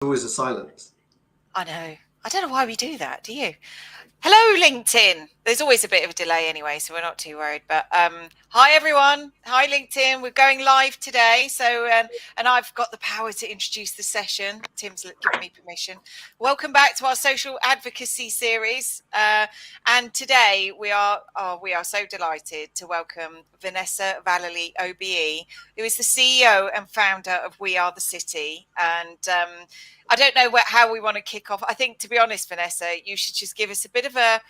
always a silence. I know. I don't know why we do that, do you? Hello, LinkedIn. There's always a bit of a delay anyway, so we're not too worried. But hi, everyone. Hi, LinkedIn. We're going live today. So, and I've got the power to introduce the session. Tim's given me permission. Welcome back to our social advocacy series. And today we are so delighted to welcome Vanessa Vallely, OBE, who is the CEO and founder of WeAreTheCity. And I don't know how we want to kick off. I think, to be honest, Vanessa, you should just give us a bit of a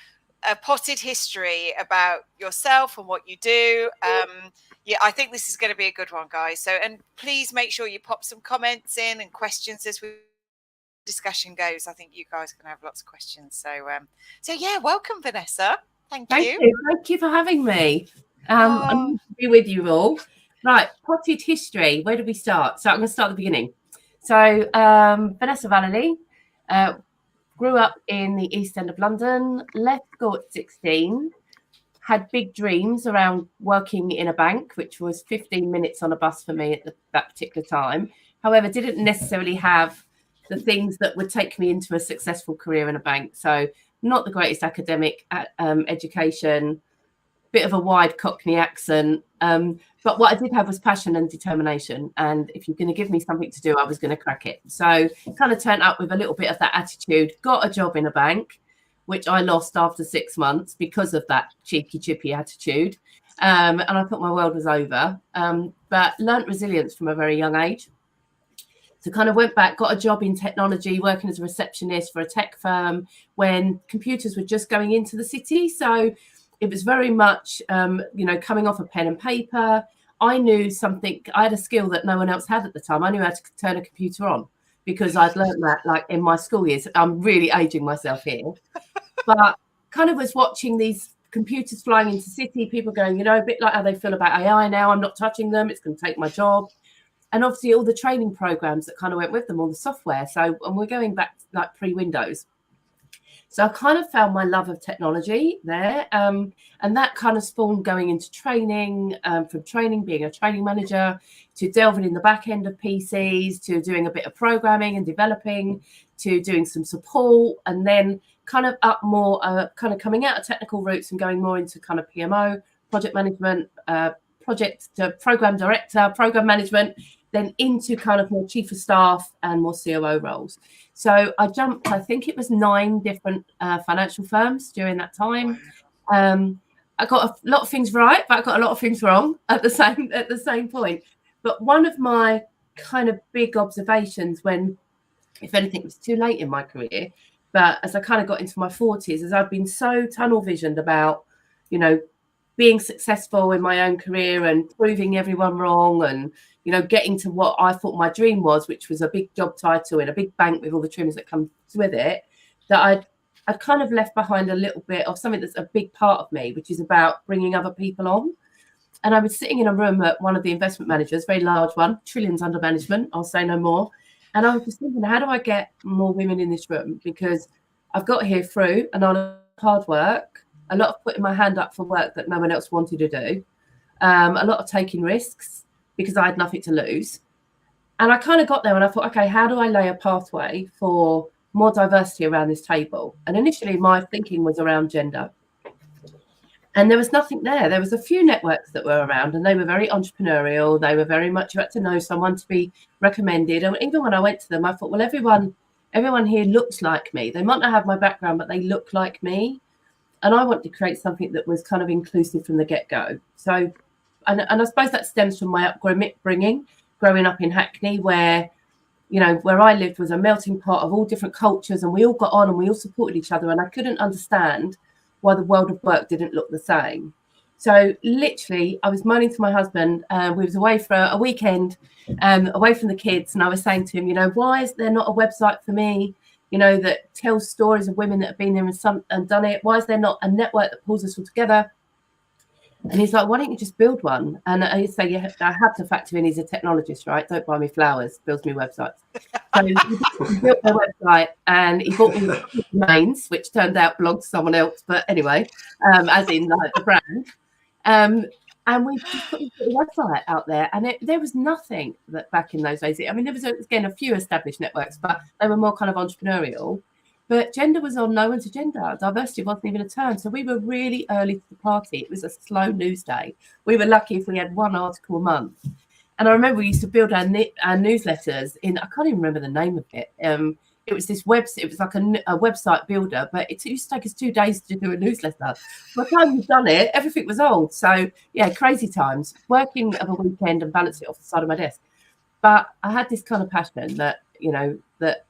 potted history about yourself and what you do. Yeah, I think this is going to be a good one, guys. So, and please make sure you pop some comments in and questions as we discussion goes. I think you guys are going to have lots of questions. So yeah, welcome, Vanessa. Thank you. Thank you for having me. I'm going to be with you all. Right, potted history. Where do we start? So I'm going to start at the beginning. So Vanessa Vallely, grew up in the East End of London, left school at 16, had big dreams around working in a bank, which was 15 minutes on a bus for me at that particular time. However, didn't necessarily have the things that would take me into a successful career in a bank. So not the greatest academic education, bit of a wide Cockney accent. But what I did have was passion and determination. And if you're going to give me something to do, I was going to crack it. So kind of turned up with a little bit of that attitude, got a job in a bank, which I lost after 6 months because of that cheeky, chippy attitude. And I thought my world was over, but learnt resilience from a very young age. So kind of went back, got a job in technology, working as a receptionist for a tech firm when computers were just going into the city. So it was very much, coming off a pen and paper. I knew something, I had a skill that no one else had at the time. I knew how to turn a computer on because I'd learned that like in my school years. I'm really aging myself here. But kind of was watching these computers flying into city, people going, a bit like how they feel about AI now. I'm not touching them. It's going to take my job. And obviously all the training programs that kind of went with them, all the software. So, and we're going back like pre-Windows. So I kind of found my love of technology there. And that kind of spawned going into training, from training, being a training manager, to delving in the back end of PCs, to doing a bit of programming and developing, to doing some support, and then kind of up more, kind of coming out of technical routes and going more into kind of PMO, project management, program director, program management, then into kind of more chief of staff and more COO roles. So I jumped, I think it was 9 different financial firms during that time. I got a lot of things right, but I got a lot of things wrong at the same point. But one of my kind of big observations when, if anything, it was too late in my career, but as I kind of got into my 40s, as I've been so tunnel visioned about, being successful in my own career and proving everyone wrong and, getting to what I thought my dream was, which was a big job title in a big bank with all the trimmings that comes with it, that I'd kind of left behind a little bit of something that's a big part of me, which is about bringing other people on. And I was sitting in a room at one of the investment managers, very large one, trillions under management, I'll say no more. And I was just thinking, how do I get more women in this room? Because I've got here through a lot of hard work, a lot of putting my hand up for work that no one else wanted to do, a lot of taking risks because I had nothing to lose. And I kind of got there and I thought, okay, how do I lay a pathway for more diversity around this table? And initially my thinking was around gender. And there was nothing there. There was a few networks that were around and they were very entrepreneurial. They were very much, you had to know someone to be recommended. And even when I went to them, I thought, well, everyone here looks like me. They might not have my background, but they look like me. And I wanted to create something that was kind of inclusive from the get-go. So, and I suppose that stems from my upbringing, growing up in Hackney, where I lived was a melting pot of all different cultures, and we all got on and we all supported each other. And I couldn't understand why the world of work didn't look the same. So literally, I was moaning to my husband. We was away for a weekend, away from the kids, and I was saying to him, why is there not a website for me? That tells stories of women that have been there and done it. Why is there not a network that pulls us all together? And he's like, why don't you just build one? And I say, yeah, I have to factor in he's a technologist, right? Don't buy me flowers, builds me websites. So he built their website and he bought me domains, which turned out belonged to someone else. But anyway, as in like the brand. And And we just put this little website out there, and there was nothing that back in those days. I mean, there was, again, a few established networks, but they were more kind of entrepreneurial. But gender was on no one's agenda. Diversity wasn't even a term. So we were really early to the party. It was a slow news day. We were lucky if we had one article a month. And I remember we used to build our newsletters in, I can't even remember the name of it. It was this website. It was like a website builder, but it used to take us 2 days to do a newsletter. By the time we'd done it, everything was old. So yeah, crazy times. Working of a weekend and balance it off the side of my desk. But I had this kind of passion that, you know, that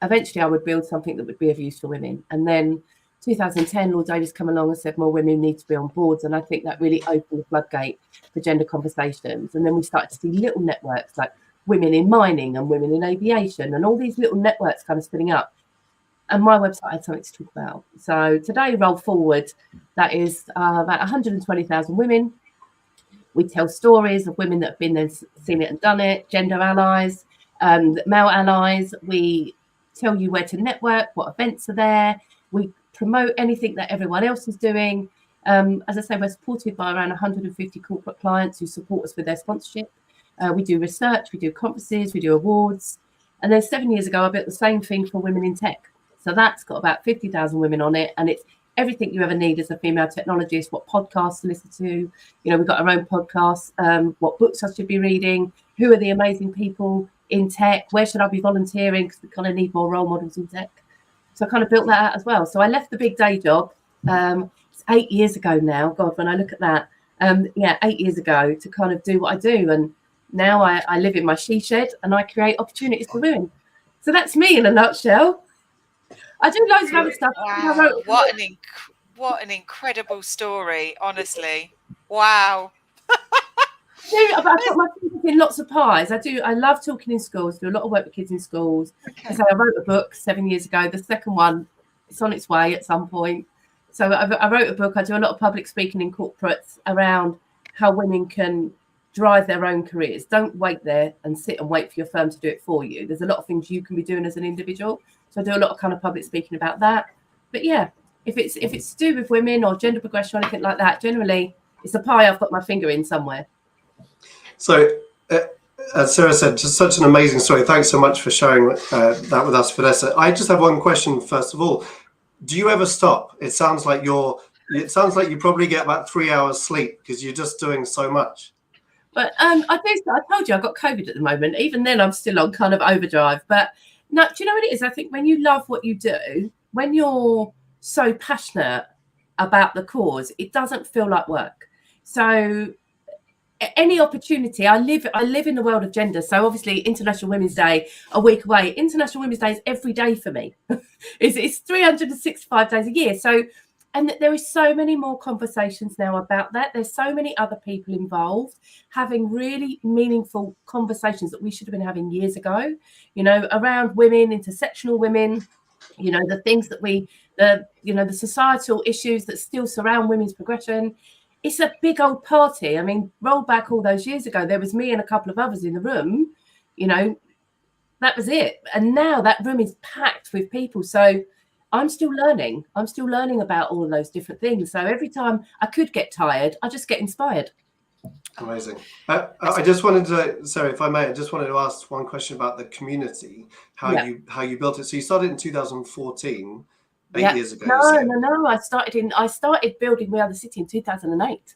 eventually I would build something that would be of use for women. And then 2010, Lord Davies come along and said more women need to be on boards. And I think that really opened the floodgate for gender conversations. And then we started to see little networks like women in mining and women in aviation and all these little networks kind of spinning up. And my website had something to talk about. So today, roll forward, that is about 120,000 women. We tell stories of women that have been there, seen it and done it, gender allies, male allies. We tell you where to network, what events are there. We promote anything that everyone else is doing. As I say, we're supported by around 150 corporate clients who support us with their sponsorship. We do research, we do conferences, we do awards. And then 7 years ago, I built the same thing for women in tech. So that's got about 50,000 women on it. And it's everything you ever need as a female technologist, what podcasts to listen to. You know, we've got our own podcasts, what books I should be reading, who are the amazing people in tech, where should I be volunteering, because we kind of need more role models in tech. So I kind of built that out as well. So I left the big day job. It's 8 years ago now. God, when I look at that, 8 years ago to kind of do what I do. And now I live in my she shed and I create opportunities for women. So that's me in a nutshell. I do loads of other stuff. Wow. What an incredible story, honestly. Wow. I've got my fingers in lots of pies. I love talking in schools, do a lot of work with kids in schools. Okay. So I wrote a book 7 years ago. The second one, it's on its way at some point. So I wrote a book. I do a lot of public speaking in corporates around how women can drive their own careers. Don't wait there and sit and wait for your firm to do it for you. There's a lot of things you can be doing as an individual. So I do a lot of kind of public speaking about that. But yeah, if it's to do with women or gender progression or anything like that, generally it's a pie I've got my finger in somewhere. So as Sarah said, just such an amazing story. Thanks so much for sharing that with us, Vanessa. I just have one question first of all. Do you ever stop? It sounds like you probably get about 3 hours sleep because you're just doing so much. But I told you I've got COVID at the moment. Even then I'm still on kind of overdrive. But no, do you know what it is? I think when you love what you do, when you're so passionate about the cause, it doesn't feel like work. So any opportunity, I live in the world of gender. So obviously International Women's Day a week away. International Women's Day is every day for me. It's 365 days a year. So, and there is so many more conversations now about that. There's so many other people involved having really meaningful conversations that we should have been having years ago, you know, around women, intersectional women, you know, the things that the societal issues that still surround women's progression. It's a big old party. I mean, roll back all those years ago, there was me and a couple of others in the room, you know, that was it. And now that room is packed with people. So I'm still learning. I'm still learning about all of those different things. So every time I could get tired, I just get inspired. Amazing. I just wanted to, Sarah, if I may, I just wanted to ask one question about the community, how you built it. So you started in 2014. 8 years ago. No. I started building WeAreTheCity in 2008.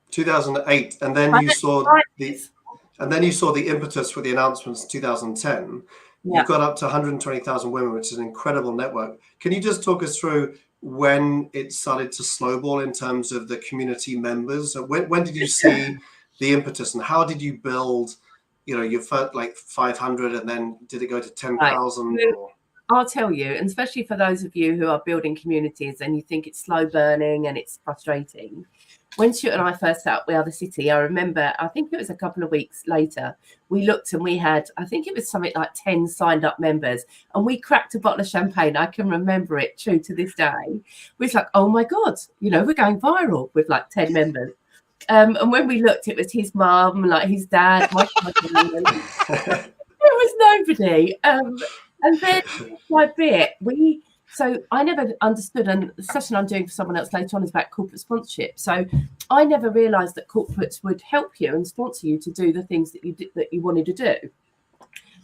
2008, and then you saw the impetus for the announcements in 2010. Yeah. You got up to 120,000 women, which is an incredible network. Can you just talk us through when it started to snowball in terms of the community members? When did you see the impetus, and how did you build? You know, your first like 500, and then did it go to 10,000? Right. I'll tell you, and especially for those of you who are building communities and you think it's slow burning and it's frustrating. When Stuart and I first set up WeAreTheCity, I remember, I think it was a couple of weeks later, we looked and we had, I think it was something like 10 signed up members, and we cracked a bottle of champagne. I can remember it true to this day. We was like, oh my God, you know, we're going viral with like 10 members. And when we looked, it was his mum, like his dad, my cousin. There was nobody. And then by bit, we So I never understood, and the session I'm doing for someone else later on is about corporate sponsorship. So I never realised that corporates would help you and sponsor you to do the things that you wanted to do.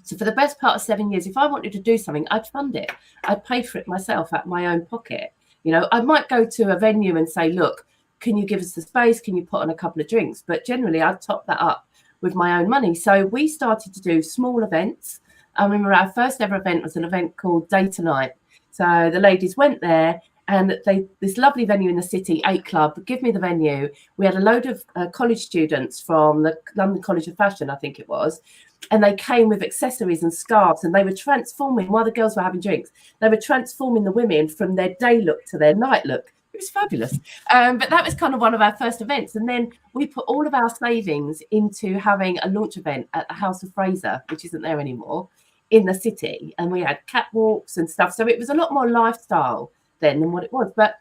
So for the best part of 7 years, if I wanted to do something, I'd fund it. I'd pay for it myself out of my own pocket. You know, I might go to a venue and say, look, can you give us the space? Can you put on a couple of drinks? But generally, I'd top that up with my own money. So we started to do small events. I remember our first ever event was an event called Data Night. So the ladies went there, and this lovely venue in the city, 8 Club, give me the venue. We had a load of college students from the London College of Fashion, I think it was, and they came with accessories and scarves, and they were transforming, while the girls were having drinks, they were transforming the women from their day look to their night look. It was fabulous. But that was kind of one of our first events. And then we put all of our savings into having a launch event at the House of Fraser, which isn't there anymore, in the city. And we had catwalks and stuff. So it was a lot more lifestyle then than what it was. But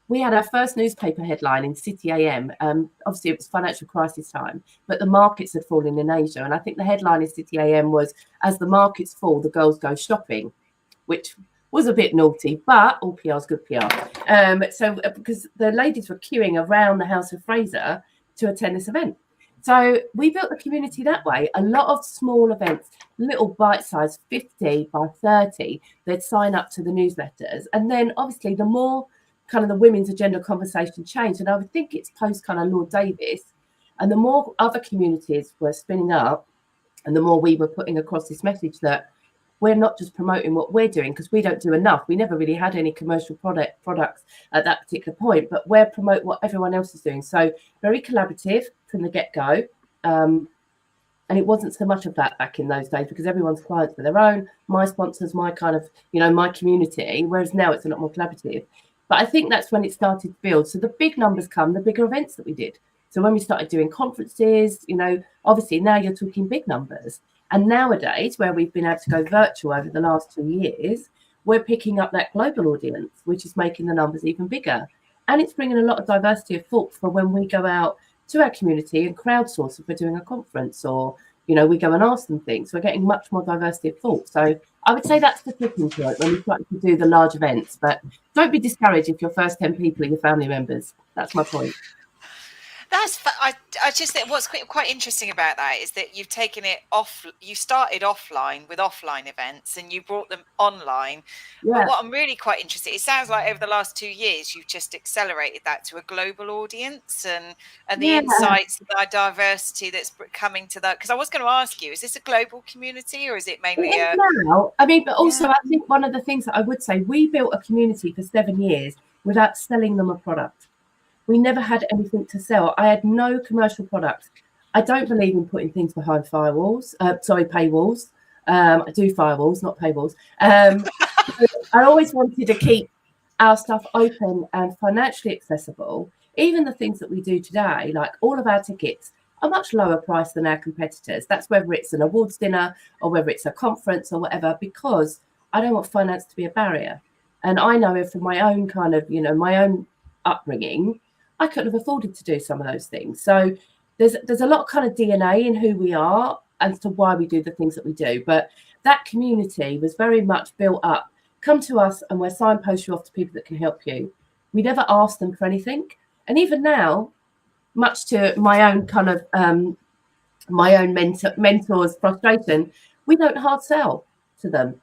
we had our first newspaper headline in City AM. Obviously, it was financial crisis time, but the markets had fallen in Asia. And I think the headline in City AM was, as the markets fall, the girls go shopping, which was a bit naughty, but all PR is good PR. Because the ladies were queuing around the House of Fraser to attend this event. So we built the community that way. A lot of small events, little bite-sized, 50 by 30, they'd sign up to the newsletters. And then obviously the more kind of the women's agenda conversation changed, and I would think it's post kind of Lord Davis, and the more other communities were spinning up, and the more we were putting across this message that we're not just promoting what we're doing, because we don't do enough. We never really had any commercial products at that particular point, but we're promote what everyone else is doing. So very collaborative from the get-go. And it wasn't so much of that back in those days, because everyone's clients were their own, my sponsors, my kind of, my community, whereas now it's a lot more collaborative. But I think that's when it started to build. So the big numbers come, the bigger events that we did. So when we started doing conferences, obviously now you're talking big numbers. And nowadays, where we've been able to go virtual over the last 2 years, we're picking up that global audience, which is making the numbers even bigger. And it's bringing a lot of diversity of thought for when we go out to our community and crowdsource if we're doing a conference, or, we go and ask them things. We're getting much more diversity of thought. So I would say that's the tipping point when we start to do the large events. But don't be discouraged if your first 10 people are your family members. That's my point. I just think what's quite interesting about that is that you've taken it off. You started offline with offline events and you brought them online. Yeah. But what I'm really quite interested, it sounds like over the last 2 years you've just accelerated that to a global audience and the insights, the diversity that's coming to that. Because I was going to ask you, is this a global community or is it mainly now? I mean, but also I think one of the things that I would say, we built a community for 7 years without selling them a product. We never had anything to sell. I had no commercial products. I don't believe in putting things behind paywalls. I do firewalls, not paywalls. I always wanted to keep our stuff open and financially accessible. Even the things that we do today, like all of our tickets, are much lower price than our competitors. That's whether it's an awards dinner or whether it's a conference or whatever, because I don't want finance to be a barrier. And I know from my own kind of, my own upbringing, I couldn't have afforded to do some of those things. So there's a lot of kind of DNA in who we are as to why we do the things that we do. But that community was very much built up. Come to us and we'll signpost you off to people that can help you. We never asked them for anything. And even now, much to my own kind of my own mentor's frustration, we don't hard sell to them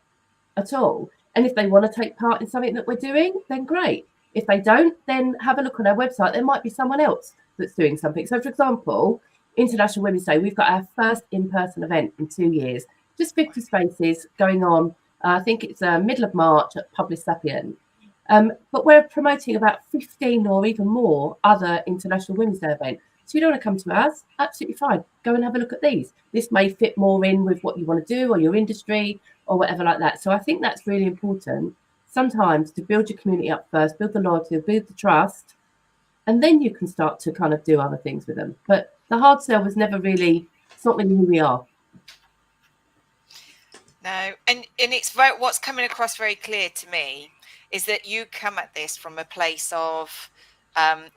at all. And if they want to take part in something that we're doing, then great. If they don't, then have a look on our website. There might be someone else that's doing something. So, for example, International Women's Day, we've got our first in-person event in 2 years, just 50 spaces going on. I think it's middle of March at Public Sapient. But we're promoting about 15 or even more other International Women's Day events. So you don't want to come to us, absolutely fine. Go and have a look at these. This may fit more in with what you want to do or your industry or whatever like that. So I think that's really important. Sometimes to build your community up first, build the loyalty, build the trust, and then you can start to kind of do other things with them. But the hard sell was never really, it's not really who we are. No, and it's what's coming across very clear to me is that you come at this from a place of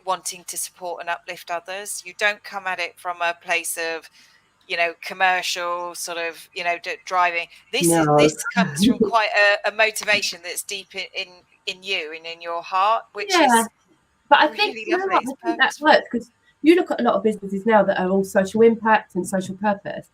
wanting to support and uplift others. You don't come at it from a place of commercial sort of, driving. No. This comes from quite a motivation that's deep in you and in your heart, which is but I really think, lovely. I think that works, because you look at a lot of businesses now that are all social impact and social purpose.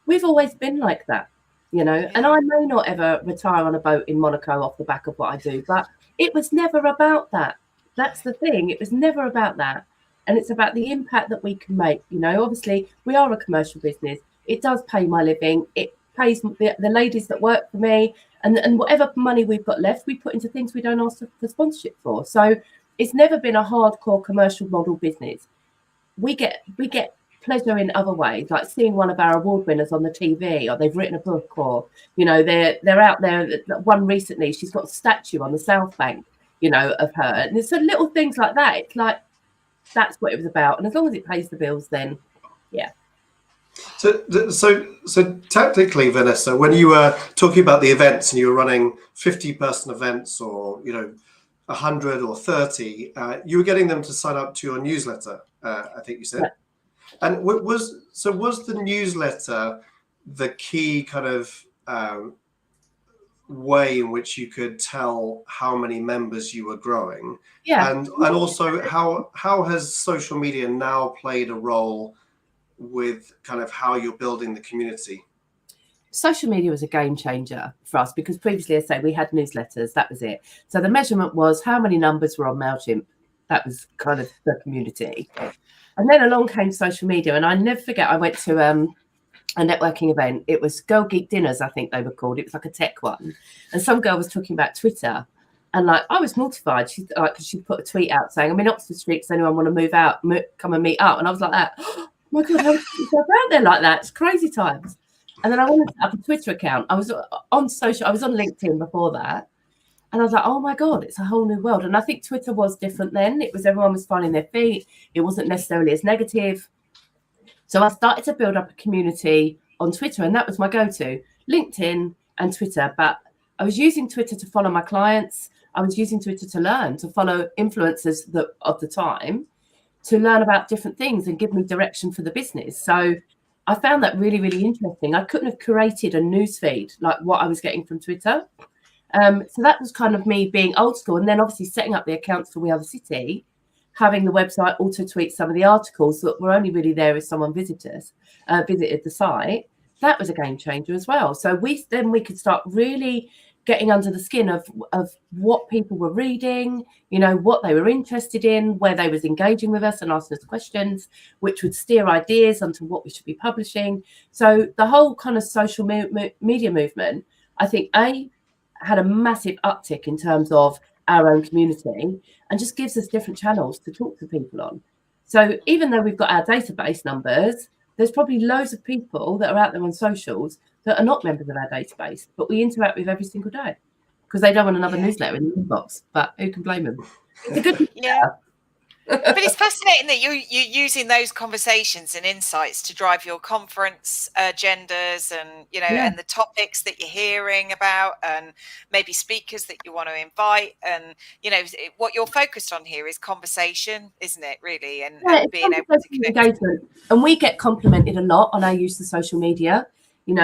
We've always been like that, and I may not ever retire on a boat in Monaco off the back of what I do, but it was never about that. That's the thing. It was never about that. And it's about the impact that we can make. Obviously, we are a commercial business. It does pay my living. It pays the ladies that work for me. And whatever money we've got left, we put into things we don't ask for sponsorship for. So it's never been a hardcore commercial model business. We get pleasure in other ways, like seeing one of our award winners on the TV, or they've written a book, or they're out there. One recently, she's got a statue on the South Bank, of her, and it's little things like that. It's like that's what it was about, and as long as it pays the bills, then yeah. So tactically, Vanessa, when you were talking about the events and you were running 50-person events, or 100 or 30, you were getting them to sign up to your newsletter. I think you said. Yeah. And was the newsletter the key kind of way in which you could tell how many members you were growing? Yeah. And also how has social media now played a role with kind of how you're building the community? Social media was a game changer for us, because previously, I say, we had newsletters. That was it. So the measurement was how many numbers were on MailChimp. That was kind of the community. And then along came social media, and I never forget, I went to a networking event. It was Girl Geek Dinners, I think they were called. It was like a tech one. And some girl was talking about Twitter. And I was mortified. She put a tweet out saying, I'm in Oxford Street. Does anyone want to move out, come and meet up? And I was like that. Oh my God, how is yourself out there like that? It's crazy times. And then I wanted to set up a Twitter account. I was on LinkedIn before that. And I was like, oh my God, it's a whole new world. And I think Twitter was different then. It was everyone was finding their feet. It wasn't necessarily as negative. So I started to build up a community on Twitter, and that was my go-to, LinkedIn and Twitter. But I was using Twitter to follow my clients. I was using Twitter to learn, to follow influencers of the time, to learn about different things and give me direction for the business. So I found that really, really interesting. I couldn't have curated a newsfeed like what I was getting from Twitter. So that was kind of me being old school. And then obviously setting up the accounts for WeAreTheCity, having the website auto-tweet some of the articles that were only really there if someone visited the site. That was a game changer as well. So we could start really getting under the skin of what people were reading, what they were interested in, where they was engaging with us and asking us questions, which would steer ideas onto what we should be publishing. So the whole kind of social media movement, I think, had a massive uptick in terms of our own community, and just gives us different channels to talk to people on. So even though we've got our database numbers, there's probably loads of people that are out there on socials that are not members of our database, but we interact with every single day because they don't want another newsletter in the inbox. But who can blame them? It's a good But it's fascinating that you're using those conversations and insights to drive your conference agendas, and and the topics that you're hearing about, and maybe speakers that you want to invite, and what you're focused on here is conversation, isn't it? Really, and being able to connect. Engagement. And we get complimented a lot on our use of social media.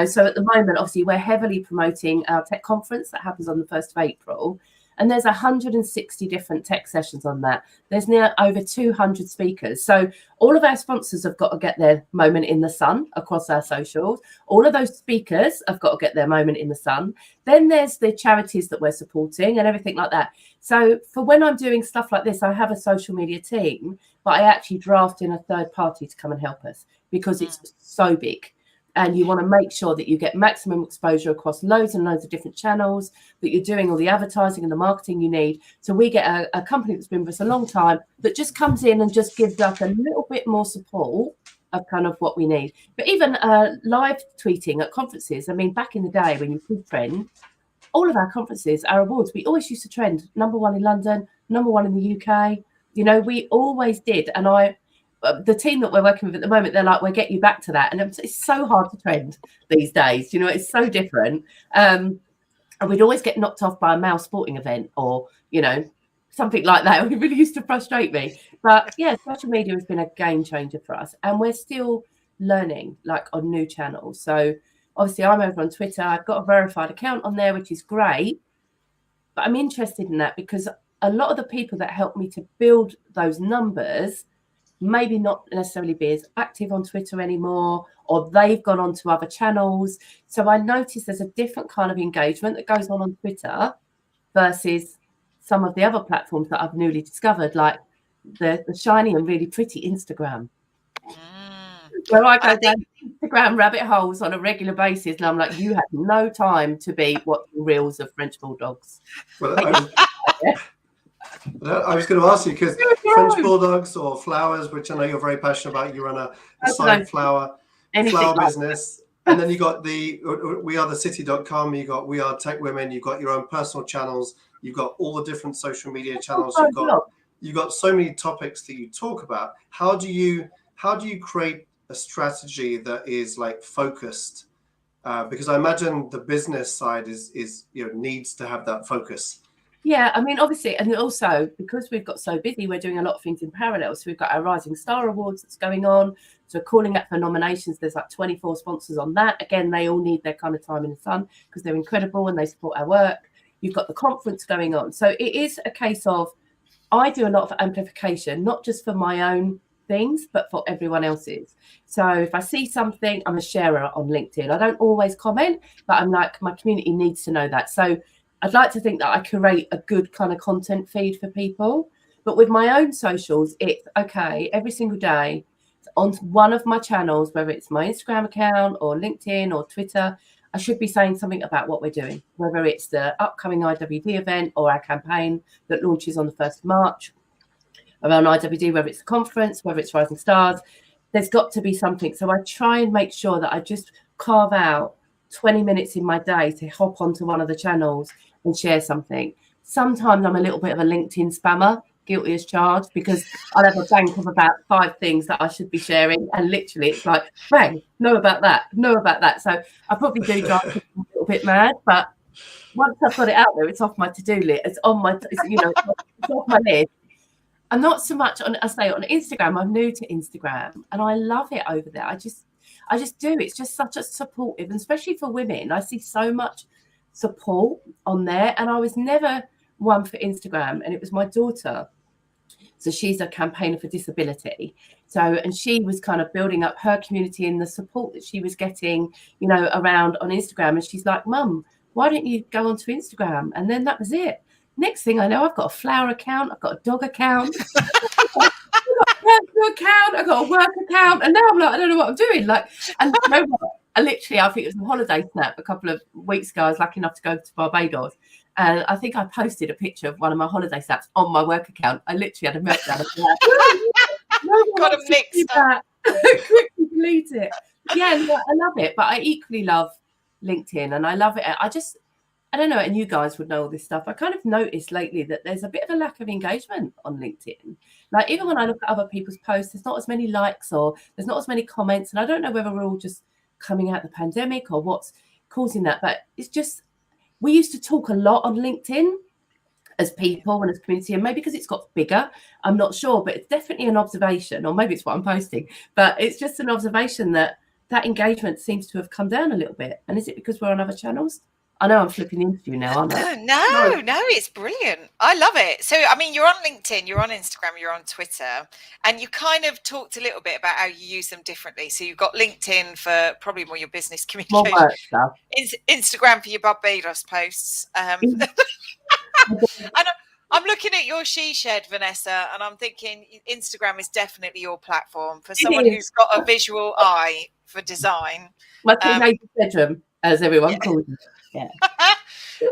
So at the moment, obviously, we're heavily promoting our tech conference that happens on the 1st of April. And there's 160 different tech sessions on that. There's now over 200 speakers. So all of our sponsors have got to get their moment in the sun across our socials. All of those speakers have got to get their moment in the sun. Then there's the charities that we're supporting and everything like that. So for when I'm doing stuff like this, I have a social media team, but I actually draft in a third party to come and help us because it's so big. And you want to make sure that you get maximum exposure across loads and loads of different channels, that you're doing all the advertising and the marketing you need. So we get a company that's been with us a long time that just comes in and just gives us a little bit more support of kind of what we need. But even live tweeting at conferences, I mean, back in the day when you could trend, all of our conferences, our awards, we always used to trend #1 in London, #1 in the UK. We always did. And the team that we're working with at the moment, they're like, we'll get you back to that. And it's so hard to trend these days. It's so different. And we'd always get knocked off by a male sporting event or, something like that. It really used to frustrate me. But yeah, social media has been a game changer for us. And we're still learning, like on new channels. So obviously I'm over on Twitter. I've got a verified account on there, which is great. But I'm interested in that because a lot of the people that help me to build those numbers maybe not necessarily be as active on Twitter anymore, or they've gone on to other channels. So I notice there's a different kind of engagement that goes on Twitter versus some of the other platforms that I've newly discovered, like the shiny and really pretty Instagram. Where I go down Instagram rabbit holes on a regular basis, and I'm like, you have no time to be watching reels of French bulldogs. Well, I was going to ask you, because French bulldogs or flowers, which I know you're very passionate about, you run a side flower business, and then you got the WeAreTheCity.com, you got We Are Tech Women, you got your own personal channels, you've got all the different social media channels, you've got so many topics that you talk about. How do you create a strategy that is like focused? Because I imagine the business side is needs to have that focus. Yeah, I mean, obviously, and also because we've got so busy, we're doing a lot of things in parallel. So we've got our Rising Star Awards that's going on. So calling out for nominations, there's like 24 sponsors on that. Again, they all need their kind of time in the sun because they're incredible and they support our work. You've got the conference going on. So it is a case of, I do a lot of amplification, not just for my own things, but for everyone else's. So if I see something, I'm a sharer on LinkedIn. I don't always comment, but I'm like, my community needs to know that. So I'd like to think that I curate a good kind of content feed for people. But with my own socials, it's okay, every single day on one of my channels, whether it's my Instagram account or LinkedIn or Twitter, I should be saying something about what we're doing, whether it's the upcoming IWD event or our campaign that launches on the 1st of March around IWD, whether it's the conference, whether it's Rising Stars. There's got to be something. So I try and make sure that I just carve out 20 minutes in my day to hop onto one of the channels and share something. Sometimes I'm a little bit of a LinkedIn spammer, guilty as charged, because I'll have a bank of about 5 things that I should be sharing, and literally it's like, bang, know about that. So I probably do drive people a little bit mad, but once I've got it out there, it's off my to-do list. It's on my, it's off my list. I'm not so much on Instagram. I'm new to Instagram and I love it over there. I just do. It's just such a supportive, and especially for women. I see so much support on there, and I was never one for Instagram, and it was my daughter. So she's a campaigner for disability. So, and she was kind of building up her community and the support that she was getting, around on Instagram. And she's like, Mum, why don't you go onto Instagram? And then that was it. Next thing I know, I've got a flower account, I've got a dog account, I've got a personal account, I've got a work account, and now I'm like, I don't know what I'm doing. And you know what? I think it was a holiday snap a couple of weeks ago. I was lucky enough to go to Barbados, and I think I posted a picture of one of my holiday snaps on my work account. I literally had a meltdown. Got a mix up. Quickly delete it. Yeah, I love it, but I equally love LinkedIn, and I love it. I don't know, and you guys would know all this stuff. I kind of noticed lately that there's a bit of a lack of engagement on LinkedIn. Like, even when I look at other people's posts, there's not as many likes or there's not as many comments. And I don't know whether we're all just coming out of the pandemic or what's causing that. But it's just, we used to talk a lot on LinkedIn as people and as community, and maybe because it's got bigger, I'm not sure, but it's definitely an observation, or maybe it's what I'm posting, but it's just an observation that engagement seems to have come down a little bit. And is it because we're on other channels? I know I'm flipping into you now, aren't I? No, it's brilliant. I love it. So, I mean, you're on LinkedIn, you're on Instagram, you're on Twitter, and you kind of talked a little bit about how you use them differently. So you've got LinkedIn for probably more your business communication, more work stuff. Instagram for your Barbados posts. And I'm looking at your she shed, Vanessa, and I'm thinking Instagram is definitely your platform for someone who's got a visual eye for design. My teenage bedroom, as everyone calls it. Yeah.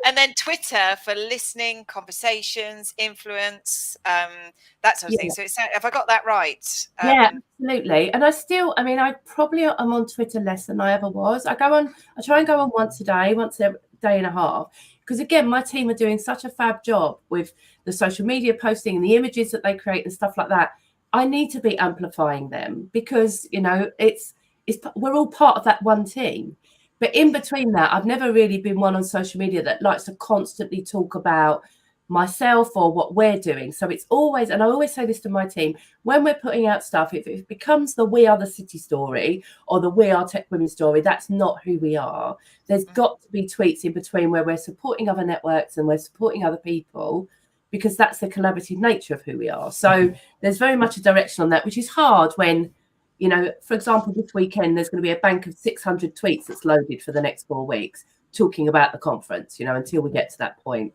And then Twitter for listening, conversations, influence, that sort of thing. So have I got that right? Yeah, absolutely. And I probably am on Twitter less than I ever was. I try and go on once a day, once a day and a half. Because again, my team are doing such a fab job with the social media posting and the images that they create and stuff like that. I need to be amplifying them because, we're all part of that one team. But in between that, I've never really been one on social media that likes to constantly talk about myself or what we're doing. So it's always, and I always say this to my team, when we're putting out stuff, if it becomes the We Are the City story or the We Are Tech Women story, that's not who we are. There's got to be tweets in between where we're supporting other networks and we're supporting other people, because that's the collaborative nature of who we are. So there's very much a direction on that, which is hard when, you know, for example, this weekend, there's going to be a bank of 600 tweets that's loaded for the next 4 weeks talking about the conference, you know, until we get to that point.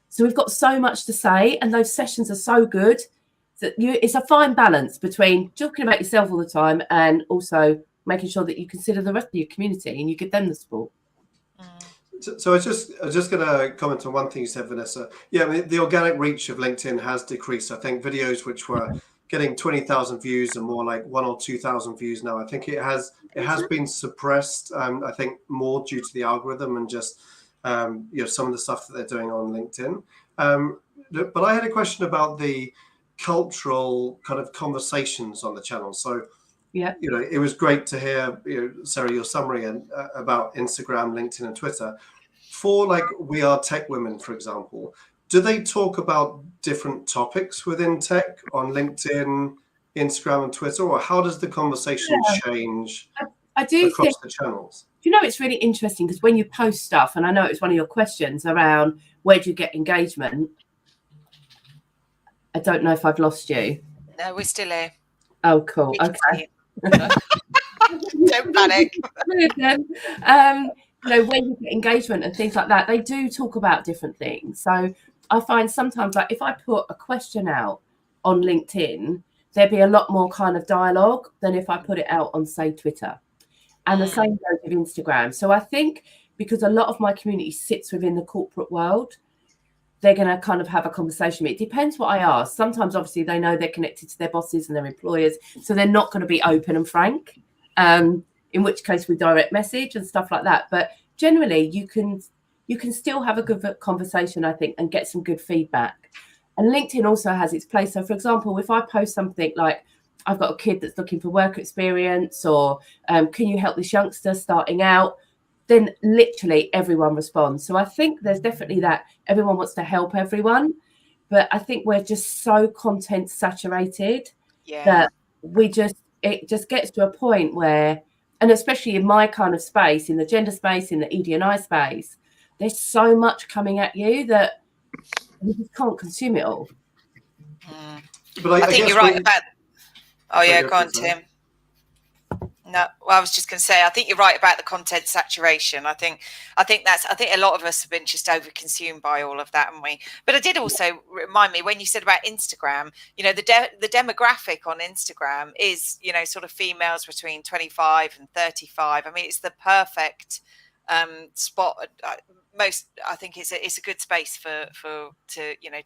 So we've got so much to say, and those sessions are so good that it's a fine balance between talking about yourself all the time and also making sure that you consider the rest of your community and you give them the support. So I was just going to comment on one thing you said, Vanessa. Yeah, I mean, the organic reach of LinkedIn has decreased. I think videos which were getting 20,000 views and more like 1,000 or 2,000 views now, I think it has been suppressed. I think more due to the algorithm and just you know, some of the stuff that they're doing on LinkedIn. But I had a question about the cultural kind of conversations on the channel. So, yeah, you know, it was great to hear, you know, Sarah, your summary about Instagram, LinkedIn, and Twitter. For like We Are Tech Women, for example, do they talk about different topics within tech on LinkedIn, Instagram, and Twitter, or how does the conversation change I do across think the channels? You know, it's really interesting because when you post stuff, and I know it's one of your questions around where do you get engagement? I don't know if I've lost you. No, we're still here. Oh, cool. Okay. Don't panic. You know, when you get engagement and things like that, they do talk about different things. So I find sometimes, like if I put a question out on LinkedIn, there'd be a lot more kind of dialogue than if I put it out on, say, Twitter. And the same goes with Instagram. So I think because a lot of my community sits within the corporate world, they're going to kind of have a conversation. It depends what I ask. Sometimes, obviously, they know they're connected to their bosses and their employers, so they're not going to be open and frank, in which case we direct message and stuff like that. But generally, you can still have a good conversation, I think, and get some good feedback. And LinkedIn also has its place. So, for example, if I post something like, I've got a kid that's looking for work experience, or can you help this youngster starting out? Then literally everyone responds. So I think there's definitely that everyone wants to help everyone, but I think we're just so content saturated that it just gets to a point where, and especially in my kind of space, in the gender space, in the ED&I space, there's so much coming at you that you just can't consume it all. But I think you're right about. Oh yeah, go on, Tim. No, well, I was just going to say, I think you're right about the content saturation. I think a lot of us have been just overconsumed by all of that, haven't we? But it did also remind me when you said about Instagram, you know, the demographic on Instagram is, you know, sort of females between 25 and 35. I mean, it's the perfect spot. I think it's a good space to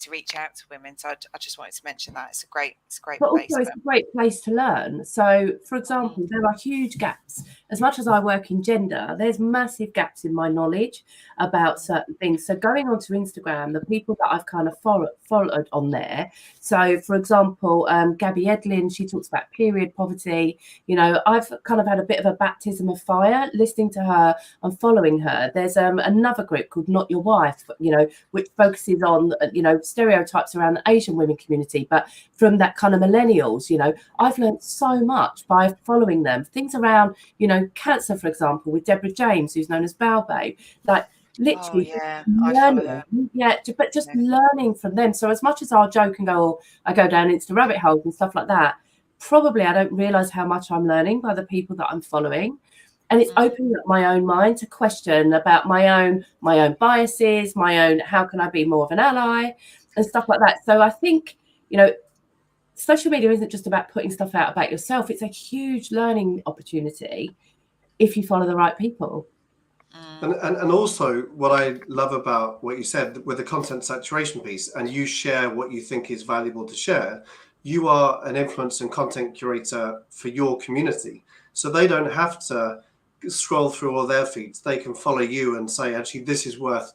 reach out to women. So I just wanted to mention that it's a great but place. Also, it's a great place to learn. So, for example, there are huge gaps. As much as I work in gender, there's massive gaps in my knowledge about certain things. So, going onto Instagram, the people that I've kind of followed on there. So, for example, Gabby Edlin, she talks about period poverty. You know, I've kind of had a bit of a baptism of fire listening to her and following her. There's another group called Not Your Wife, you know, which focuses on, you know, stereotypes around the Asian women community, but from that kind of millennials. You know, I've learned so much by following them. Things around, you know, cancer, for example, with Deborah James, who's known as Bowbabe, like literally learning from them. So as much as I'll joke and go, I go down into rabbit holes and stuff like that, probably I don't realize how much I'm learning by the people that I'm following. And it's opening up my own mind to question about my own biases, my own, how can I be more of an ally and stuff like that. So I think, you know, social media isn't just about putting stuff out about yourself. It's a huge learning opportunity if you follow the right people. And also what I love about what you said with the content saturation piece, and you share what you think is valuable to share, you are an influence and content curator for your community. So they don't have to scroll through all their feeds. They can follow you and say, actually, this is worth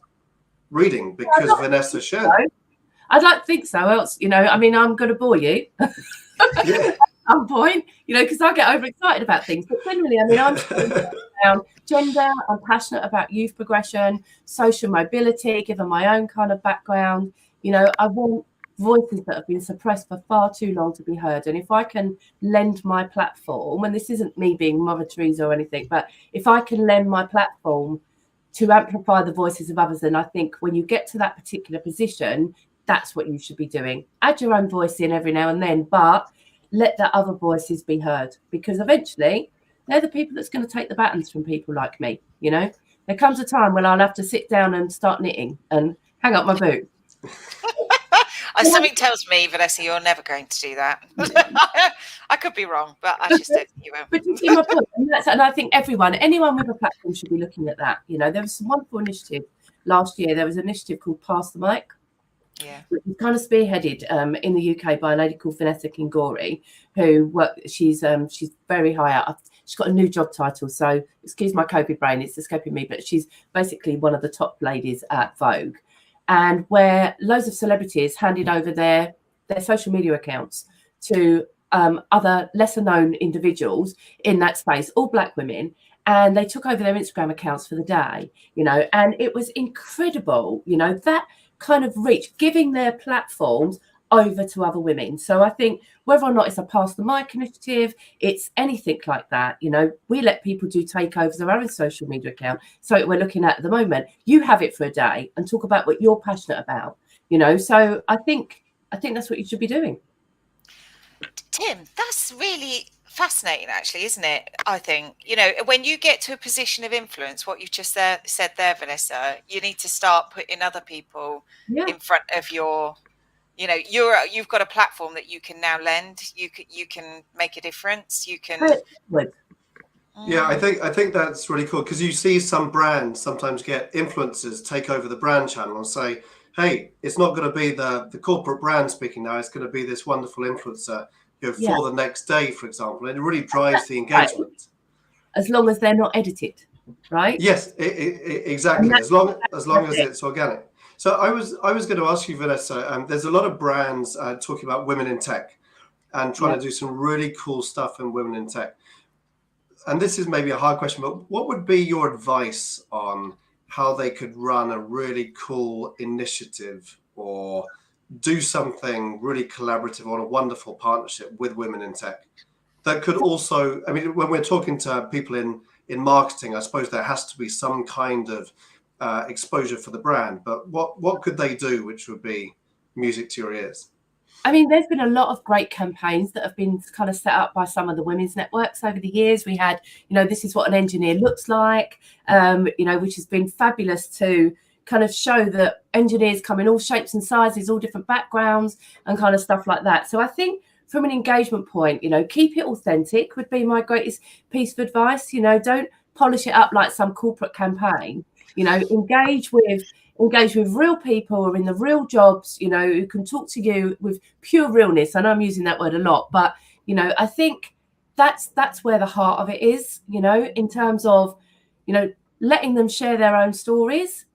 reading because Vanessa shared. I'd like to think so. Else, you know, I mean, I'm going to bore you at some point, you know, because I get overexcited about things. But generally, I mean, I'm around gender. I'm passionate about youth progression, social mobility, given my own kind of background. You know, I want voices that have been suppressed for far too long to be heard. And if I can lend my platform, and this isn't me being Mother Teresa or anything, but if I can lend my platform to amplify the voices of others, then I think when you get to that particular position, that's what you should be doing. Add your own voice in every now and then, but let the other voices be heard, because eventually they're the people that's going to take the batons from people like me. You know, there comes a time when I'll have to sit down and start knitting and hang up my boot. Something tells me, Vanessa, you're never going to do that. I could be wrong, but I just don't think you will. But you see my point, and I think anyone with a platform should be looking at that. You know, there was some wonderful initiative last year. There was an initiative called Pass the Mic, which was kind of spearheaded in the UK by a lady called Vanessa, who she's very high up. She's got a new job title, so excuse my COVID brain, it's escaping me, but she's basically one of the top ladies at Vogue, and where loads of celebrities handed over their social media accounts to other lesser known individuals in that space, all Black women, and they took over their Instagram accounts for the day, you know, and it was incredible, you know, that kind of reach, giving their platforms over to other women. So I think whether or not it's a Pass the Mic initiative, it's anything like that, you know, we let people do takeovers of our own social media account. So we're looking at the moment, you have it for a day and talk about what you're passionate about, you know. So I think that's what you should be doing. Tim, that's really fascinating, actually, isn't it? I think, you know, when you get to a position of influence, what you've just said there, Vanessa, you need to start putting other people in front of your, you know, you've got a platform that you can now lend. You can make a difference. You can. Yeah, I think that's really cool, because you see some brands sometimes get influencers take over the brand channel and say, hey, it's not going to be the corporate brand speaking now. It's going to be this wonderful influencer, you know, for the next day, for example, and it really drives the engagement. As long as they're not edited, right? Yes, exactly. As long as it's organic. So I was going to ask you, Vanessa. There's a lot of brands talking about women in tech and trying to do some really cool stuff in women in tech. And this is maybe a hard question, but what would be your advice on how they could run a really cool initiative or do something really collaborative on a wonderful partnership with women in tech that could also, I mean, when we're talking to people in marketing, I suppose there has to be some kind of exposure for the brand, but what could they do which would be music to your ears? I mean, there's been a lot of great campaigns that have been kind of set up by some of the women's networks over the years. We had, you know, this is what an engineer looks like, you know, which has been fabulous to kind of show that engineers come in all shapes and sizes, all different backgrounds and kind of stuff like that. So I think from an engagement point, you know, keep it authentic would be my greatest piece of advice. You know, don't polish it up like some corporate campaign. You know, engage with real people who are in the real jobs, you know, who can talk to you with pure realness. I know I'm using that word a lot, but, you know, I think that's where the heart of it is, you know, in terms of, you know, letting them share their own stories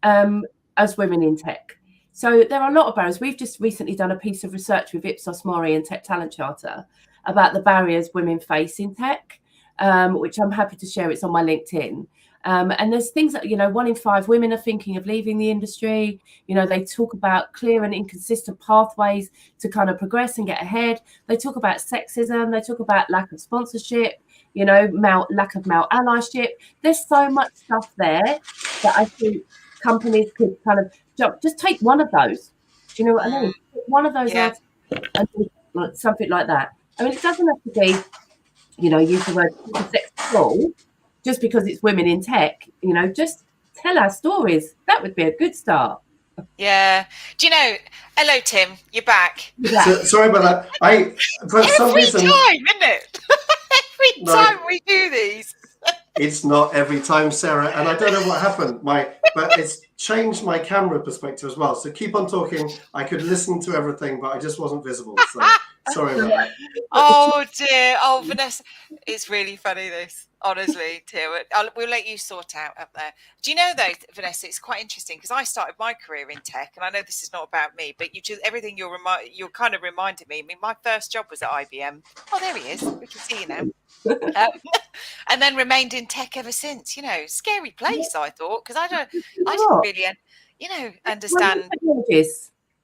as women in tech. So there are a lot of barriers. We've just recently done a piece of research with Ipsos Mori and Tech Talent Charter about the barriers women face in tech, which I'm happy to share. It's on my LinkedIn. And there's things that, you know, 1 in 5 women are thinking of leaving the industry. You know, they talk about clear and inconsistent pathways to kind of progress and get ahead. They talk about sexism. They talk about lack of sponsorship, you know, lack of male allyship. There's so much stuff there that I think companies could kind of just take one of those. Do you know what I mean? One of those and something like that. I mean, it doesn't have to be, you know, use the word sexual just because it's women in tech, you know, just tell our stories. That would be a good start. Yeah. Do you know, hello, Tim, you're back. Sorry about that. For some reason, time, isn't it? Every time we do these. It's not every time, Sarah, and I don't know what happened. But it's changed my camera perspective as well. So keep on talking. I could listen to everything, but I just wasn't visible. So sorry about that. Oh dear. Oh, Vanessa, it's really funny this. Honestly, Tim, we'll let you sort out up there. Do you know though, Vanessa, it's quite interesting because I started my career in tech, and I know this is not about me, but everything you're kind of reminded me. I mean, my first job was at IBM. Oh, there he is. We can see you now. And then remained in tech ever since. You know, scary place, I thought, because I didn't really, you know, understand.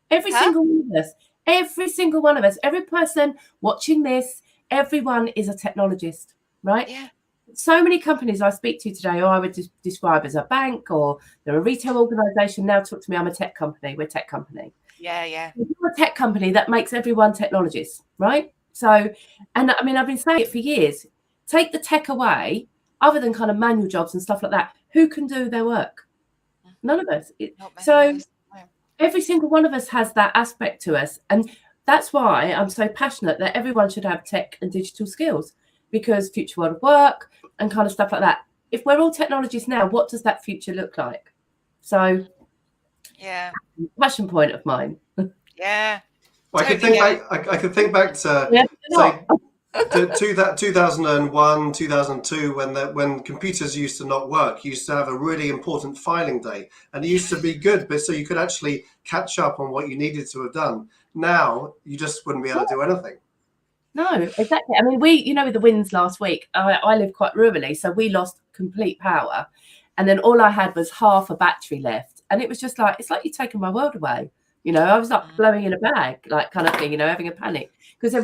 Every single one of us, every person watching this, everyone is a technologist, right? Yeah. So many companies I speak to today, or I would describe as a bank, or they're a retail organization, now talk to me, I'm a tech company, we're a tech company. Yeah. We're a tech company that makes everyone technologists, right? So, and I mean, I've been saying it for years, take the tech away, other than kind of manual jobs and stuff like that, who can do their work? None of us. Every single one of us has that aspect to us. And that's why I'm so passionate that everyone should have tech and digital skills, because future world of work and kind of stuff like that. If we're all technologists now, what does that future look like? So, yeah, passion point of mine. Yeah. Well, Totally I could think back to say to 2001, 2002, when computers used to not work. You used to have a really important filing day, and it used to be good, but so you could actually catch up on what you needed to have done. Now you just wouldn't be able to do anything. No, exactly. I mean, with the winds last week, I live quite rurally, so we lost complete power, and then all I had was half a battery left, and it was just like, it's like you're taking my world away. I was like blowing in a bag, like kind of thing, having a panic, because it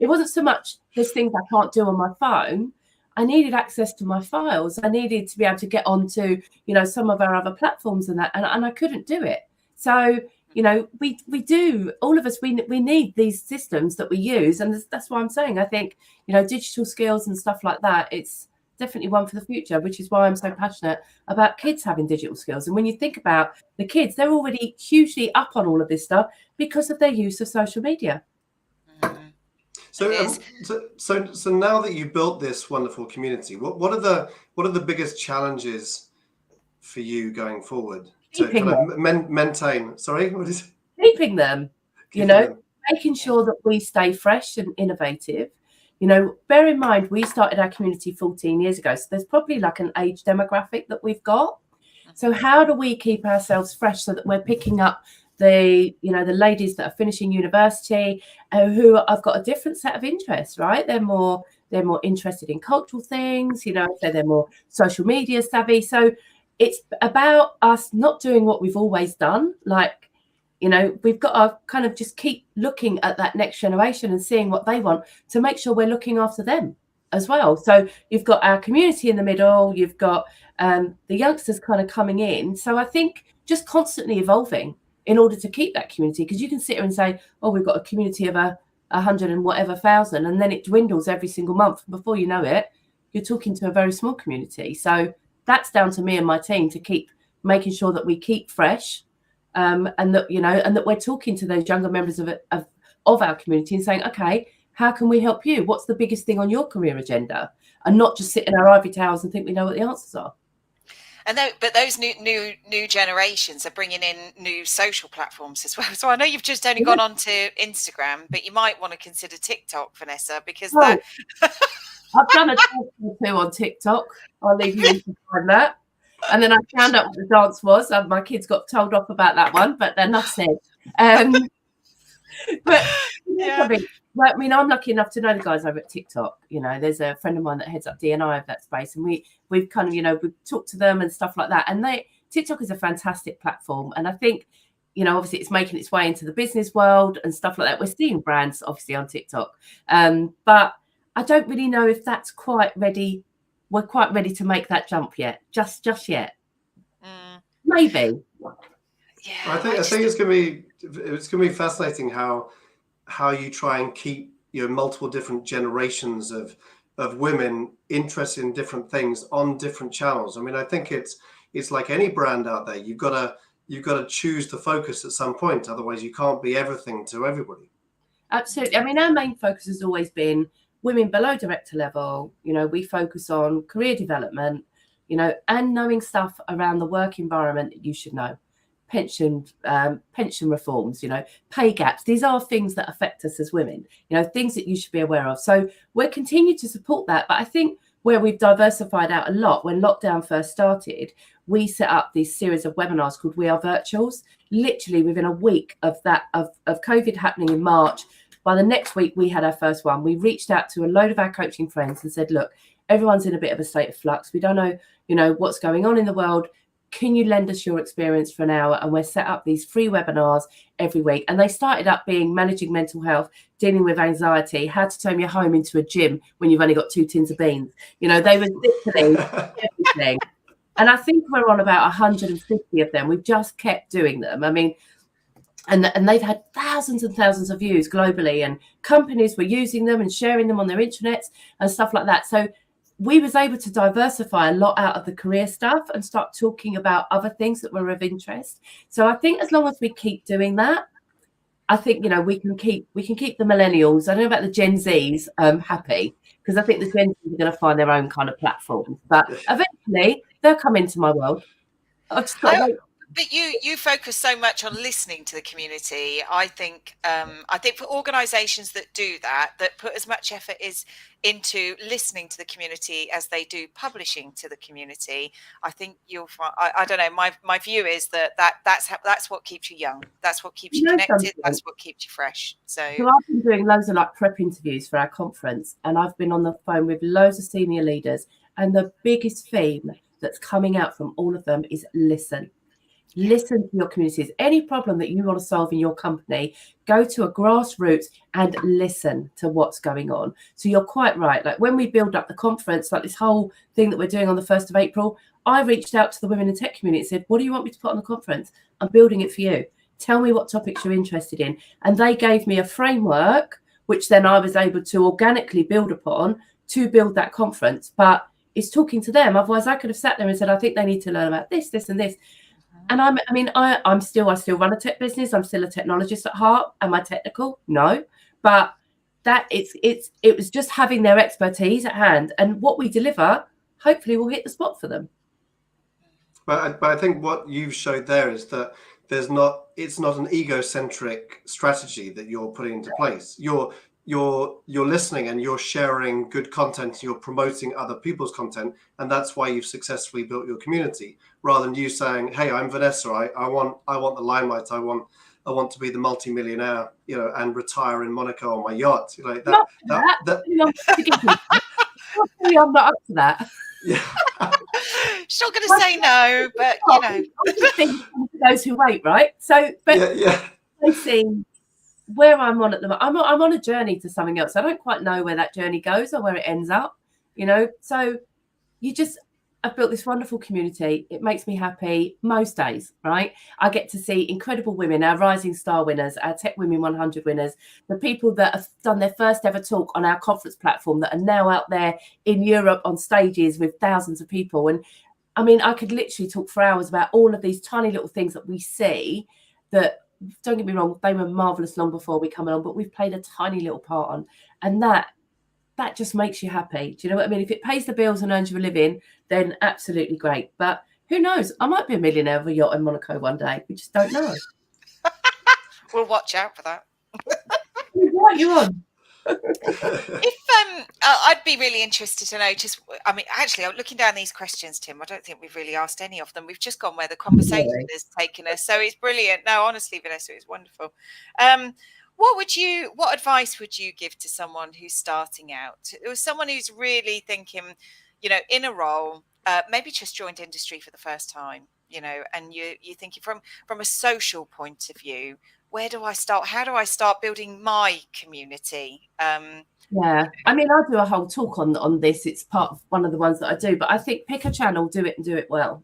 wasn't so much there's things I can't do on my phone. I needed access to my files. I needed to be able to get onto, some of our other platforms and that, and I couldn't do it. So, we do, all of us, we need these systems that we use. And that's why I'm saying, I think, digital skills and stuff like that, it's definitely one for the future, which is why I'm so passionate about kids having digital skills. And when you think about the kids, they're already hugely up on all of this stuff because of their use of social media. So now that you've built this wonderful community, what are the biggest challenges for you going forward to kind of maintain? Sorry, what is it? Keeping them, making sure that we stay fresh and innovative. Bear in mind, we started our community 14 years ago, so there's probably like an age demographic that we've got. So how do we keep ourselves fresh so that we're picking up the ladies that are finishing university, who have got a different set of interests, right? They're more interested in cultural things, so they're more social media savvy. So it's about us not doing what we've always done. Like, we've got to kind of just keep looking at that next generation and seeing what they want to make sure we're looking after them as well. So you've got our community in the middle, you've got the youngsters kind of coming in. So I think just constantly evolving in order to keep that community, because you can sit here and say, oh, we've got a community of 100 and whatever thousand, and then it dwindles every single month. Before you know it, you're talking to a very small community. So that's down to me and my team to keep making sure that we keep fresh, and that we're talking to those younger members of our community and saying, okay, how can we help you? What's the biggest thing on your career agenda? And not just sit in our ivory towers and think we know what the answers are. And but those new generations are bringing in new social platforms as well. So I know you've just only gone on to Instagram, but you might want to consider TikTok, Vanessa, because I've done a dance or two on TikTok. I'll leave you to find that. And then I found out what the dance was. My kids got told off about that one, but they're not said. But I mean, I'm lucky enough to know the guys over at TikTok. There's a friend of mine that heads up D&I of that space, and we've kind of, we've talked to them and stuff like that. And TikTok is a fantastic platform. And I think, obviously it's making its way into the business world and stuff like that. We're seeing brands obviously on TikTok. But I don't really know if that's quite ready. We're quite ready to make that jump yet. Just yet. Maybe. Yeah. I think it's going to be fascinating how you try and keep multiple different generations of women interested in different things on different channels. I mean, I think it's like any brand out there. You've got to choose the focus at some point. Otherwise, you can't be everything to everybody. Absolutely. I mean, our main focus has always been women below director level. We focus on career development, and knowing stuff around the work environment that you should know. Pension reforms, pay gaps. These are things that affect us as women, things that you should be aware of. So we'll continue to support that. But I think where we've diversified out a lot, when lockdown first started, we set up this series of webinars called We Are Virtuals. Literally within a week of COVID happening in March, by the next week we had our first one. We reached out to a load of our coaching friends and said, look, everyone's in a bit of a state of flux. We don't know, what's going on in the world. can you lend us your experience for an hour? And we're set up these free webinars every week. And they started up being managing mental health, dealing with anxiety, how to turn your home into a gym when you've only got 2 tins of beans. You know, they were literally everything. And I think we're on about 150 of them. We've just kept doing them. I mean, and they've had thousands and thousands of views globally, and companies were using them and sharing them on their intranets and stuff like that. So we was able to diversify a lot out of the career stuff and start talking about other things that were of interest. So I think as long as we keep doing that, I think, you know, we can keep the millennials, I don't know about the Gen Zs, happy, because I think the Gen Zs are going to find their own kind of platforms. But eventually they'll come into my world. I've just got to wait. But you focus so much on listening to the community. I think for organisations that do that put as much effort into listening to the community as they do publishing to the community, I think you'll find. I don't know. My view is that's what keeps you young. That's what keeps you connected. That's what keeps you fresh. So I've been doing loads of like prep interviews for our conference, and I've been on the phone with loads of senior leaders, and the biggest theme that's coming out from all of them is listen. Listen to your communities. Any problem that you want to solve in your company, go to a grassroots and listen to what's going on. So you're quite right. Like when we build up the conference, like this whole thing that we're doing on the 1st of April, I reached out to the women in tech community and said, what do you want me to put on the conference? I'm building it for you. Tell me what topics you're interested in. And they gave me a framework, which then I was able to organically build upon to build that conference. But it's talking to them. Otherwise, I could have sat there and said, I think they need to learn about this, this, and this. And I still run a tech business. I'm still a technologist at heart. Am I technical? No, but it was just having their expertise at hand, and what we deliver hopefully will hit the spot for them. But I think what you've showed there is that it's not an egocentric strategy that you're putting into place. You're listening and you're sharing good content, you're promoting other people's content, and that's why you've successfully built your community, rather than you saying, hey, I'm Vanessa, I want the limelight, I want to be the multimillionaire, you know, and retire in Monaco on my yacht. Like that. I'm not up to that. Yeah. She's not going to say no, but you know, those who wait, right? So, but I see where I'm on at the moment. I'm on a journey to something else. I don't quite know where that journey goes or where it ends up, you know. So I've built this wonderful community. It makes me happy most days, right? I get to see incredible women, our Rising Star winners, our Tech Women 100 winners, the people that have done their first ever talk on our conference platform that are now out there in Europe on stages with thousands of people. And I mean, I could literally talk for hours about all of these tiny little things that we see that, don't get me wrong, they were marvelous long before we come along, but we've played a tiny little part on. And that just makes you happy. Do you know what I mean? If it pays the bills and earns you a living, then absolutely great. But who knows? I might be a millionaire with a yacht in Monaco one day. We just don't know. We'll watch out for that. What are you on? If I'd be really interested to know, just, I mean, actually, I'm looking down these questions, Tim. I don't think we've really asked any of them. We've just gone where the conversation has taken us. So it's brilliant. No, honestly, Vanessa, it's wonderful. What advice would you give to someone who's starting out? It was someone who's really thinking, you know, in a role, maybe just joined industry for the first time, you know, and you're thinking from a social point of view, where do I start? How do I start building my community? Yeah, I mean, I do a whole talk on this. It's part of one of the ones that I do, but I think pick a channel, do it and do it well.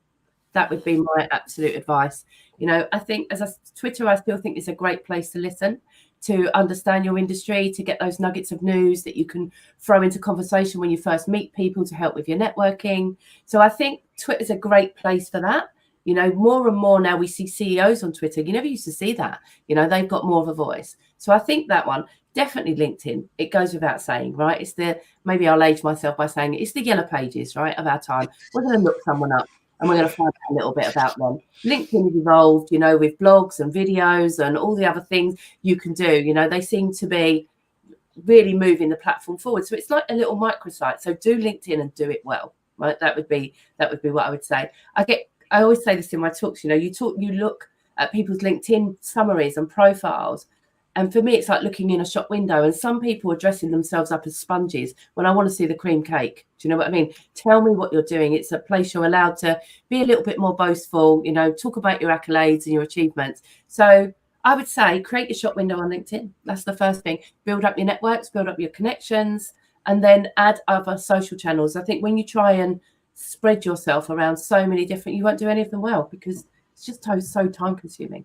That would be my absolute advice. You know, I think Twitter, I still think is a great place to listen, to understand your industry, to get those nuggets of news that you can throw into conversation when you first meet people to help with your networking. So I think Twitter is a great place for that. You know, more and more now we see CEOs on Twitter. You never used to see that. You know, they've got more of a voice. So I think that one, definitely LinkedIn. It goes without saying, right? It's maybe I'll age myself by saying it's the yellow pages, right, of our time. We're going to look someone up and we're going to find out a little bit about them. LinkedIn has evolved, you know, with blogs and videos and all the other things you can do. You know, they seem to be really moving the platform forward. So it's like a little microsite. So do LinkedIn and do it well, right? That would be what I would say. I always say this in my talks, you know, you look at people's LinkedIn summaries and profiles, And for me, it's like looking in a shop window, and some people are dressing themselves up as sponges when I want to see the cream cake. Do you know what I mean? Tell me what you're doing. It's a place you're allowed to be a little bit more boastful, you know, talk about your accolades and your achievements. So I would say create your shop window on LinkedIn. That's the first thing. Build up your networks, build up your connections, and then add other social channels. I think when you try and spread yourself around so many different, you won't do any of them well, because it's just so time consuming.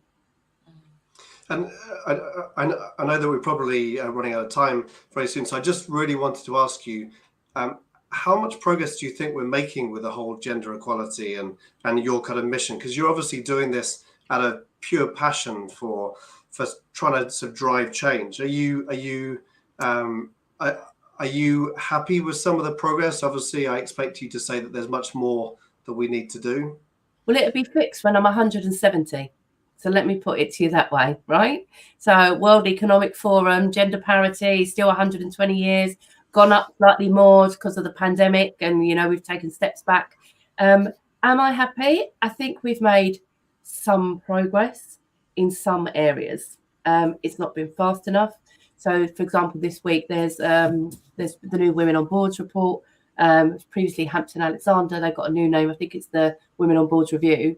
And I know that we're probably running out of time very soon, so I just really wanted to ask you, how much progress do you think we're making with the whole gender equality and your kind of mission? Because you're obviously doing this out of pure passion for trying to sort of drive change. Are you happy with some of the progress? Obviously, I expect you to say that there's much more that we need to do. Well, it'll be fixed when I'm 170. So let me put it to you that way, right? So World Economic Forum, gender parity, still 120 years, gone up slightly more because of the pandemic. And, you know, we've taken steps back. Am I happy? I think we've made some progress in some areas. It's not been fast enough. So, for example, this week, there's the new Women on Boards report. Previously Hampton Alexander, they've got a new name. I think it's the Women on Boards review.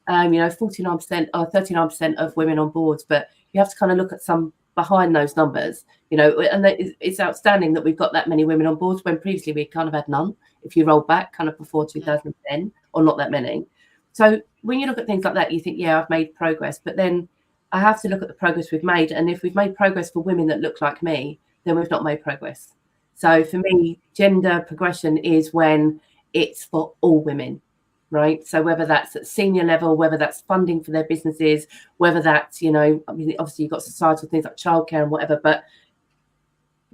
49% or 39% of women on boards, but you have to kind of look at some behind those numbers, you know, and it's outstanding that we've got that many women on boards when previously we kind of had none, if you roll back kind of before 2010, or not that many. So when you look at things like that, you think, yeah, I've made progress, but then I have to look at the progress we've made. And if we've made progress for women that look like me, then we've not made progress. So for me, gender progression is when it's for all women. Right. So whether that's at senior level, whether that's funding for their businesses, whether that's, you know, I mean, obviously you've got societal things like childcare and whatever, but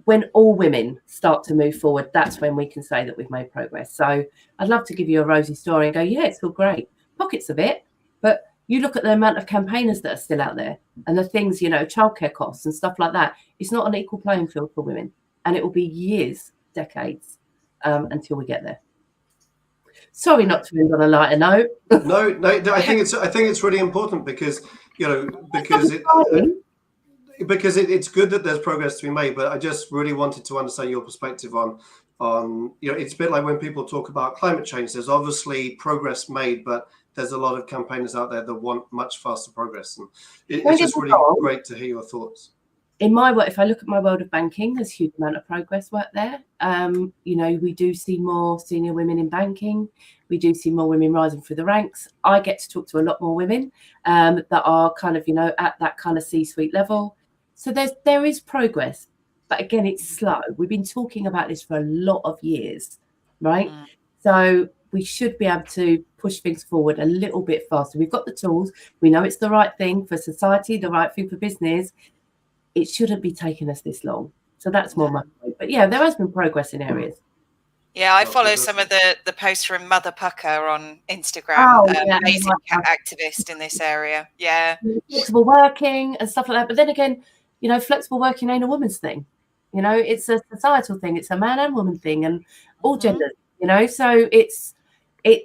when all women start to move forward, that's when we can say that we've made progress. So I'd love to give you a rosy story and go, yeah, it's all great. Pockets of it. But you look at the amount of campaigners that are still out there and the things, you know, childcare costs and stuff like that. It's not an equal playing field for women. And it will be years, decades until we get there. Sorry not to end on a lighter note. No, I think it's really important because, you know, because it's good that there's progress to be made, but I just really wanted to understand your perspective on, you know, it's a bit like when people talk about climate change, there's obviously progress made, but there's a lot of campaigners out there that want much faster progress. And it's just really great to hear your thoughts. In my work, if I look at my world of banking, there's a huge amount of progress work there. You know, we do see more senior women in banking. We do see more women rising through the ranks. I get to talk to a lot more women that are kind of, you know, at that kind of C-suite level. So there is progress, but again, it's slow. We've been talking about this for a lot of years, right? So we should be able to push things forward a little bit faster. We've got the tools. We know it's the right thing for society, the right thing for business. It shouldn't be taking us this long. So that's more my point. But yeah, there has been progress in areas. Yeah, I follow some of the posts from Mother Pucker on Instagram. Amazing cat activist in this area. Yeah. Flexible working and stuff like that. But then again, you know, flexible working ain't a woman's thing. You know, it's a societal thing. It's a man and woman thing, and all genders, you know. So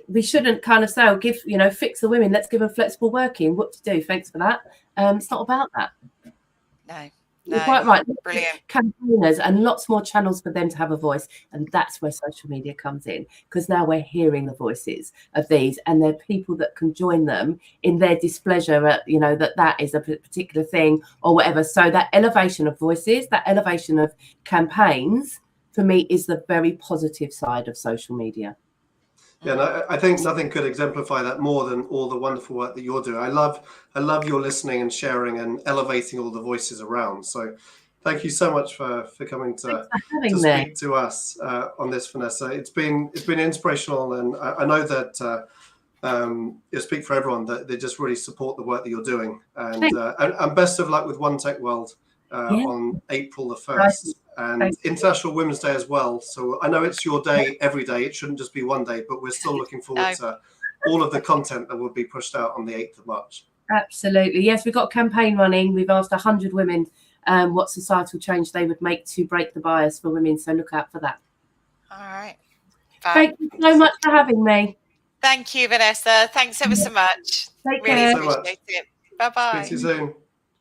we shouldn't kind of say, oh, give, you know, fix the women, let's give them flexible working. What to do? Thanks for that. It's not about that. No. You're quite right. Brilliant. Campaigners and lots more channels for them to have a voice. And that's where social media comes in, because now we're hearing the voices of these, and there are people that can join them in their displeasure at, you know, that is a particular thing or whatever. So that elevation of voices, that elevation of campaigns, for me, is the very positive side of social media. Yeah, and I think nothing could exemplify that more than all the wonderful work that you're doing. I love your listening and sharing and elevating all the voices around. So thank you so much for coming to speak to us on this, Vanessa. It's been inspirational, and I know that you speak for everyone, that they just really support the work that you're doing. And best of luck with One Tech World on April the 1st. And International Women's Day as well. So I know it's your day every day. It shouldn't just be one day, but we're still looking forward to all of the content that will be pushed out on the 8th of March. Absolutely. Yes, we've got a campaign running. We've asked 100 women what societal change they would make to break the bias for women. So look out for that. All right. Thank you so much for having me. Thank you, Vanessa. Thanks ever so much. Take really care. appreciate it. Bye-bye. Speak to you soon.